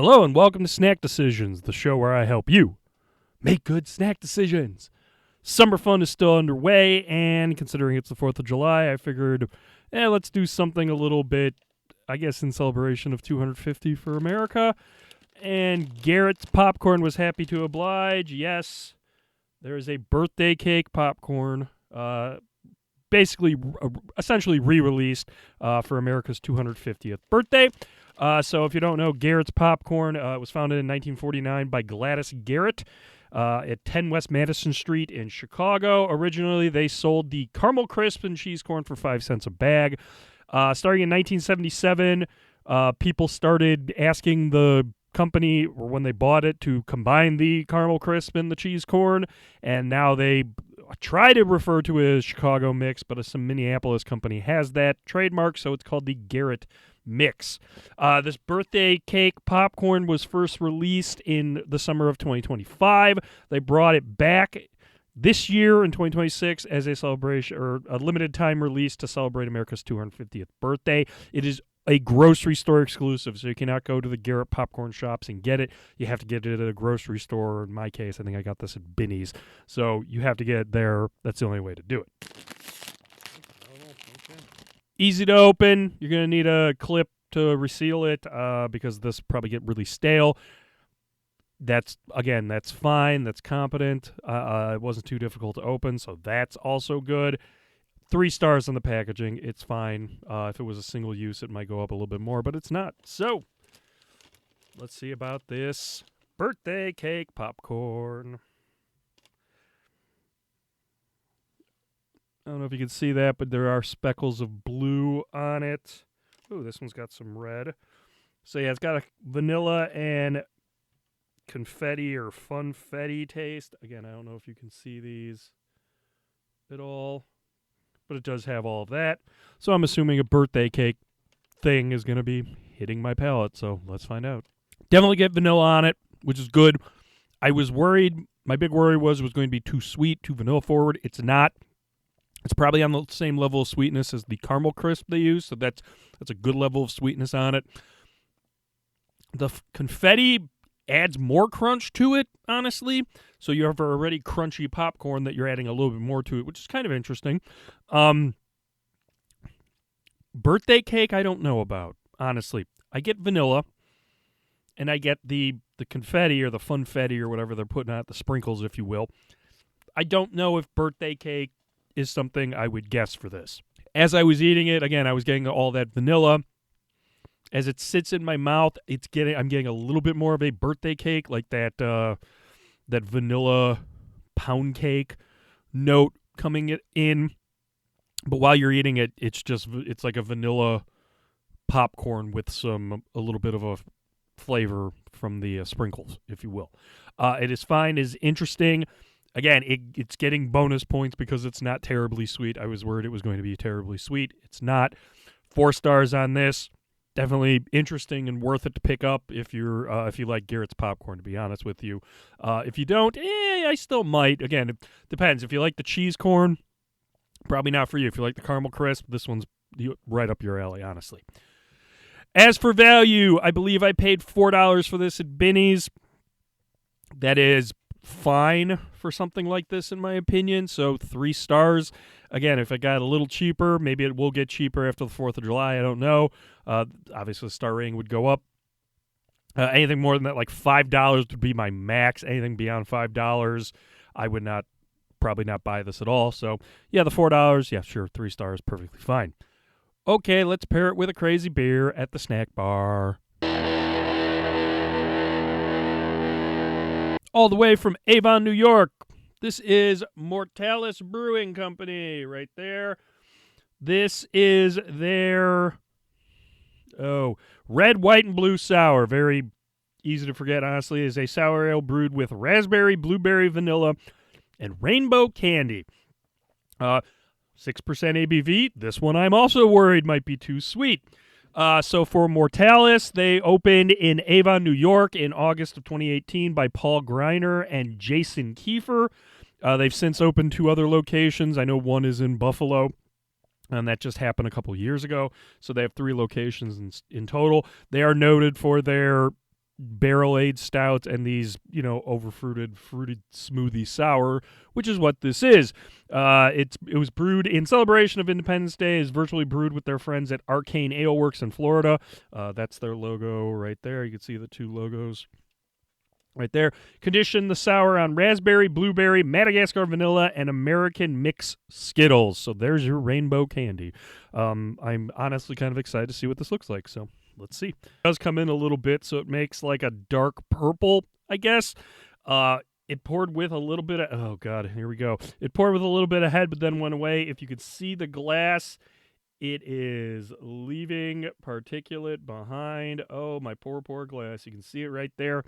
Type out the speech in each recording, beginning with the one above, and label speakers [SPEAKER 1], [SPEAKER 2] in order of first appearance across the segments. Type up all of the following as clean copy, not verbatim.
[SPEAKER 1] Hello and welcome to Snack Decisions, the show where I help you make good snack decisions. Summer fun is still underway, and considering it's the 4th of July, I figured, let's do something a little bit, I guess, in celebration of 250 for America. And Garrett's Popcorn was happy to oblige. Yes, there is a birthday cake popcorn, essentially re-released for America's 250th birthday. So if you don't know, Garrett's Popcorn was founded in 1949 by Gladys Garrett at 10 West Madison Street in Chicago. Originally, they sold the caramel crisp and cheese corn for 5 cents a bag. Starting in 1977, people started asking the company, or when they bought it, to combine the caramel crisp and the cheese corn, and now they try to refer to it as Chicago Mix, but some Minneapolis company has that trademark, so it's called the Garrett Mix. This birthday cake popcorn was first released in the summer of 2025. They brought it back this year in 2026 as a celebration, or a limited time release to celebrate America's 250th birthday. It is a grocery store exclusive, so you cannot go to the Garrett popcorn shops and get it. You have to get it at a grocery store. In my case, I think I got this at Binny's. So you have to get it there. That's the only way to do it. Easy to open. You're going to need a clip to reseal it because this will probably get really stale. That's fine. That's competent. It wasn't too difficult to open, so that's also good. 3 stars on the packaging. It's fine. If it was a single use, it might go up a little bit more, but it's not. So, let's see about this birthday cake popcorn. I don't know if you can see that, but there are speckles of blue on it. Ooh, this one's got some red. So, yeah, it's got a vanilla and confetti or funfetti taste. Again, I don't know if you can see these at all, but it does have all of that. So I'm assuming a birthday cake thing is going to be hitting my palate, so let's find out. Definitely get vanilla on it, which is good. I was worried. My big worry was it was going to be too sweet, too vanilla forward. It's not. It's probably on the same level of sweetness as the caramel crisp they use, so that's a good level of sweetness on it. The confetti adds more crunch to it, honestly. So you have already crunchy popcorn that you're adding a little bit more to it, which is kind of interesting. Birthday cake, I don't know about, honestly. I get vanilla, and I get the confetti or the funfetti or whatever they're putting out, the sprinkles, if you will. I don't know if birthday cake is something I would guess for this. As I was eating it, again, I was getting all that vanilla. As it sits in my mouth, I'm getting a little bit more of a birthday cake, like that vanilla pound cake note coming in. But while you're eating it, it's like a vanilla popcorn with a little bit of a flavor from the sprinkles, if you will. It is fine. It is interesting. Again, it's getting bonus points because it's not terribly sweet. I was worried it was going to be terribly sweet. It's not. 4 stars on this. Definitely interesting and worth it to pick up if you like Garrett's popcorn, to be honest with you. If you don't, I still might. Again, it depends. If you like the cheese corn, probably not for you. If you like the caramel crisp, this one's right up your alley, honestly. As for value, I believe I paid $4 for this at Binny's. That is fine for something like this, in my opinion. So 3 stars. Again, if it got a little cheaper, maybe it will get cheaper after the 4th of July. I don't know. Obviously, the star rating would go up. Anything more than that, like $5 would be my max. Anything beyond $5, I would probably not buy this at all. So, yeah, the $4, yeah, sure, 3 stars, perfectly fine. Okay, let's pair it with a crazy beer at the snack bar. All the way from Avon, New York, this is Mortalis Brewing Company right there. This is their red, white, and blue sour. Very easy to forget, honestly. It is a sour ale brewed with raspberry, blueberry, vanilla, and rainbow candy. 6% ABV. This one I'm also worried might be too sweet. So for Mortalis, they opened in Avon, New York in August of 2018 by Paul Greiner and Jason Kiefer. They've since opened 2 other locations. I know one is in Buffalo, and that just happened a couple years ago. So they have 3 locations in total. They are noted for their barrel-aged stouts and these, over-fruited fruited smoothie sour, which is what this is. It was brewed in celebration of Independence Day, is virtually brewed with their friends at Arcane Ale Works in Florida. That's their logo right there. You can see the two logos right there. Condition the sour on raspberry, blueberry, Madagascar vanilla, and American mix Skittles. So there's your rainbow candy. I'm honestly kind of excited to see what this looks like, so let's see. It does come in a little bit, so it makes like a dark purple, I guess. It poured with a little bit of, oh God, here we go. It poured with a little bit of head, but then went away. If you could see the glass, it is leaving particulate behind. Oh, my poor glass. You can see it right there.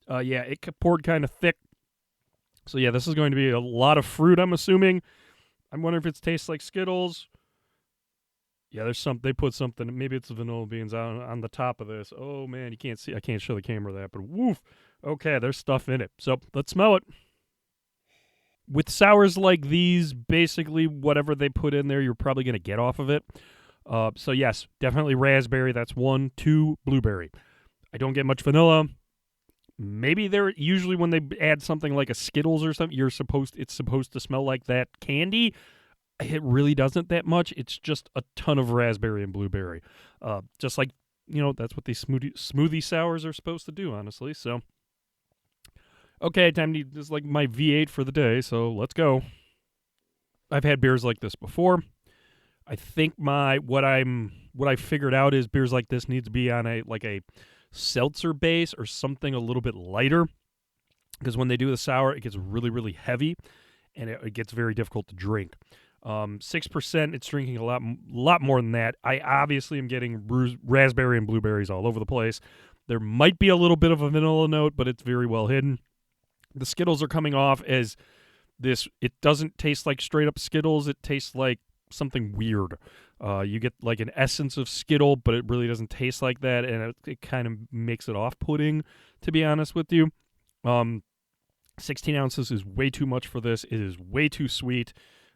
[SPEAKER 1] Yeah, it poured kind of thick. So yeah, this is going to be a lot of fruit, I'm assuming. I'm wondering if it tastes like Skittles. Yeah, they put something, maybe it's vanilla beans on the top of this. Oh man, you can't see, I can't show the camera that, but woof. Okay, there's stuff in it. So let's smell it. With sours like these, basically whatever they put in there, you're probably going to get off of it. So yes, definitely raspberry. That's 1, 2, blueberry. I don't get much vanilla. Maybe they're usually when they add something like a Skittles or something, it's supposed to smell like that candy. It really doesn't that much. It's just a ton of raspberry and blueberry. Just like, that's what these smoothie sours are supposed to do, honestly. So, okay, this is like my V8 for the day, so let's go. I've had beers like this before. I think what I figured out is beers like this needs to be on a seltzer base or something a little bit lighter, because when they do the sour, it gets really, really heavy, and it gets very difficult to drink. 6%, it's drinking a lot more than that. I obviously am getting raspberry and blueberries all over the place. There might be a little bit of a vanilla note, but it's very well hidden. The Skittles are coming off as this. It doesn't taste like straight up Skittles. It tastes like something weird. You get like an essence of Skittle, but it really doesn't taste like that, and it kind of makes it off-putting, to be honest with you. 16 ounces is way too much for this. It is way too sweet.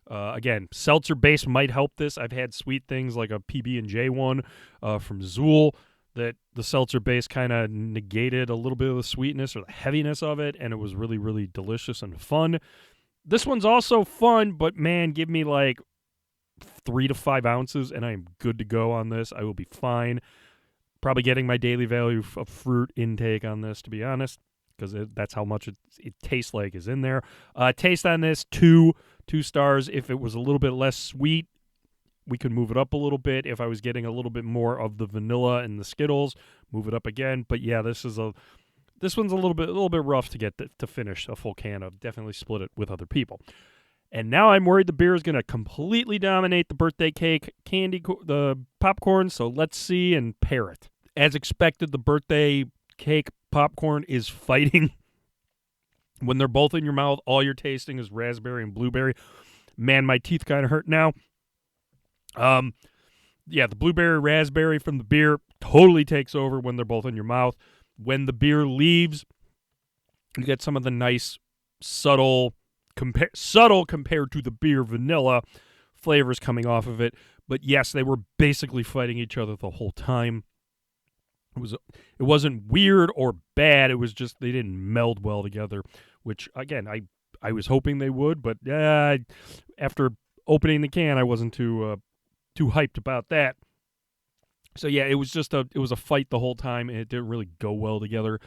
[SPEAKER 1] Again, seltzer base might help this. I've had sweet things like a PB&J one from Zool that the seltzer base kind of negated a little bit of the sweetness or the heaviness of it, and it was really, really delicious and fun. This one's also fun, but man, give me like 3 to 5 ounces, and I am good to go on this. I will be fine. Probably getting my daily value of fruit intake on this, to be honest, because that's how much it tastes like is in there. Taste on this, 2 stars. If it was a little bit less sweet, we could move it up a little bit. If I was getting a little bit more of the vanilla and the Skittles, move it up again. But yeah, this one's a little bit rough to get to finish a full can of. Definitely split it with other people. And now I'm worried the beer is going to completely dominate the birthday cake the popcorn. So let's see and pair it. As expected, the birthday cake popcorn is fighting. When they're both in your mouth, all you're tasting is raspberry and blueberry. Man, my teeth kind of hurt now. Yeah, the blueberry raspberry from the beer totally takes over when they're both in your mouth. When the beer leaves, you get some of the nice subtle compared to the beer vanilla flavors coming off of it. But yes, they were basically fighting each other the whole time. It wasn't weird or bad. It was just they didn't meld well together, which again I was hoping they would, but after opening the can, I wasn't too hyped about that. So yeah, it was a fight the whole time, and it didn't really go well together.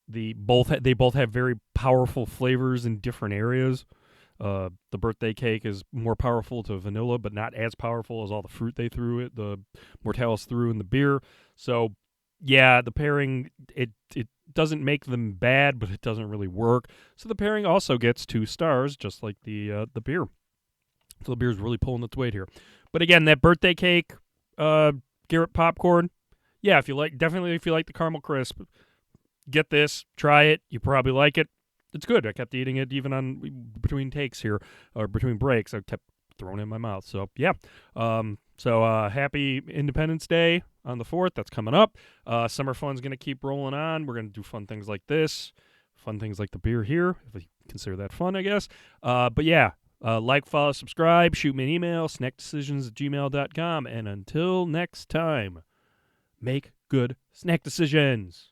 [SPEAKER 1] They both have very powerful flavors in different areas. The birthday cake is more powerful to vanilla, but not as powerful as all the fruit they threw it. The Mortalis threw in the beer. So yeah, the pairing it doesn't make them bad, but it doesn't really work. So the pairing also gets 2 stars, just like the beer. So the beer's really pulling its weight here. But again, that birthday cake, Garrett popcorn, yeah, if you like the caramel crisp, get this, try it. You probably like it. It's good. I kept eating it even on between takes here, or between breaks. I kept throwing it in my mouth. So yeah. Happy Independence Day on the 4th. That's coming up. Summer fun's going to keep rolling on. We're going to do fun things like this, fun things like the beer here, if we consider that fun, I guess. But yeah, like, follow, subscribe, shoot me an email, snackdecisions@gmail.com. And until next time, Make good snack decisions.